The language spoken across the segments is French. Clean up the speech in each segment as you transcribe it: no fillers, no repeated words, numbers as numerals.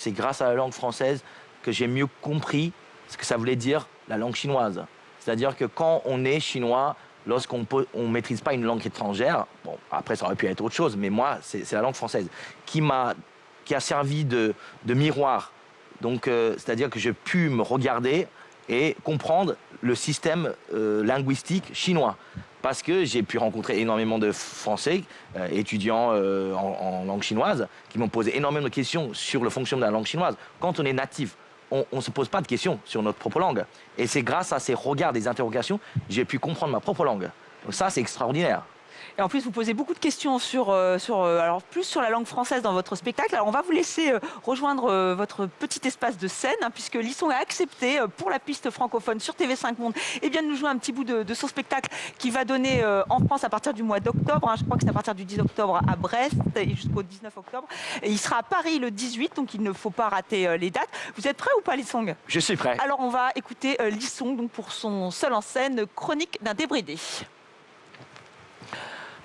C'est grâce à la langue française que j'ai mieux compris ce que ça voulait dire la langue chinoise. C'est-à-dire que quand on est chinois, lorsqu'on ne maîtrise pas une langue étrangère, bon, après ça aurait pu être autre chose, mais moi, c'est la langue française qui a servi de miroir. Donc, c'est-à-dire que j'ai pu me regarder et comprendre le système linguistique chinois. Parce que j'ai pu rencontrer énormément de Français, étudiants en langue chinoise, qui m'ont posé énormément de questions sur le fonctionnement de la langue chinoise. Quand on est natif, on ne se pose pas de questions sur notre propre langue. Et c'est grâce à ces regards, des interrogations, j'ai pu comprendre ma propre langue. Donc ça, c'est extraordinaire. Et en plus, vous posez beaucoup de questions alors plus sur la langue française dans votre spectacle. Alors, on va vous laisser rejoindre votre petit espace de scène, hein, puisque Lisson a accepté, pour la piste francophone sur TV5 Monde, de nous jouer un petit bout de son spectacle qui va donner en France à partir du mois d'octobre. Hein, je crois que c'est à partir du 10 octobre à Brest et jusqu'au 19 octobre. Et il sera à Paris le 18, donc il ne faut pas rater les dates. Vous êtes prêt ou pas, Lisson? Je suis prêt. Alors, on va écouter Lisson donc, pour son seul en scène, Chronique d'un débridé.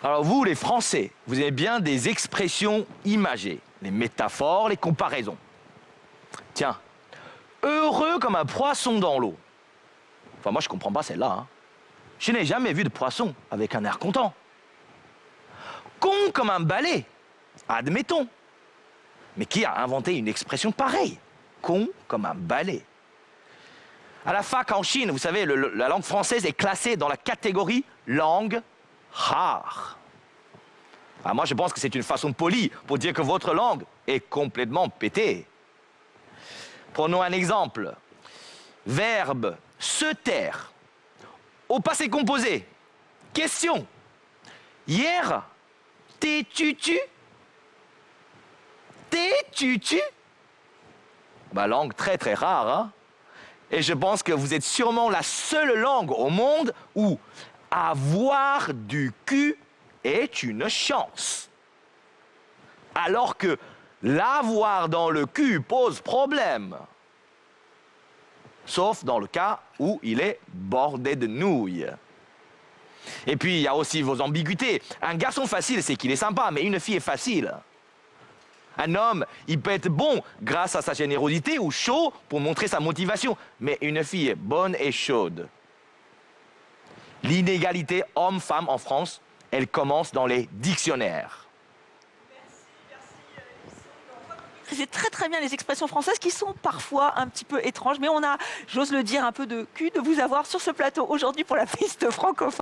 Alors vous, les Français, vous avez bien des expressions imagées, les métaphores, les comparaisons. Tiens, heureux comme un poisson dans l'eau. Enfin, moi, je comprends pas celle-là. Hein. Je n'ai jamais vu de poisson avec un air content. Con comme un balai, admettons. Mais qui a inventé une expression pareille? Con comme un balai. À la fac en Chine, vous savez, la langue française est classée dans la catégorie langue rare. Ah, moi, je pense que c'est une façon polie pour dire que votre langue est complètement pétée. Prenons un exemple. Verbe se taire. Au passé composé. Question. Hier, t'es-tu-tu? T'es-tu-tu? Bah, langue très très rare, hein? Et je pense que vous êtes sûrement la seule langue au monde où avoir du cul est une chance. Alors que l'avoir dans le cul pose problème. Sauf dans le cas où il est bordé de nouilles. Et puis, il y a aussi vos ambiguïtés. Un garçon facile, c'est qu'il est sympa, mais une fille est facile. Un homme, il peut être bon grâce à sa générosité ou chaud pour montrer sa motivation. Mais une fille est bonne et chaude. L'inégalité homme-femme en France, elle commence dans les dictionnaires. C'est très très bien les expressions françaises qui sont parfois un petit peu étranges, mais on a, j'ose le dire, un peu de cul de vous avoir sur ce plateau aujourd'hui pour la piste francophone.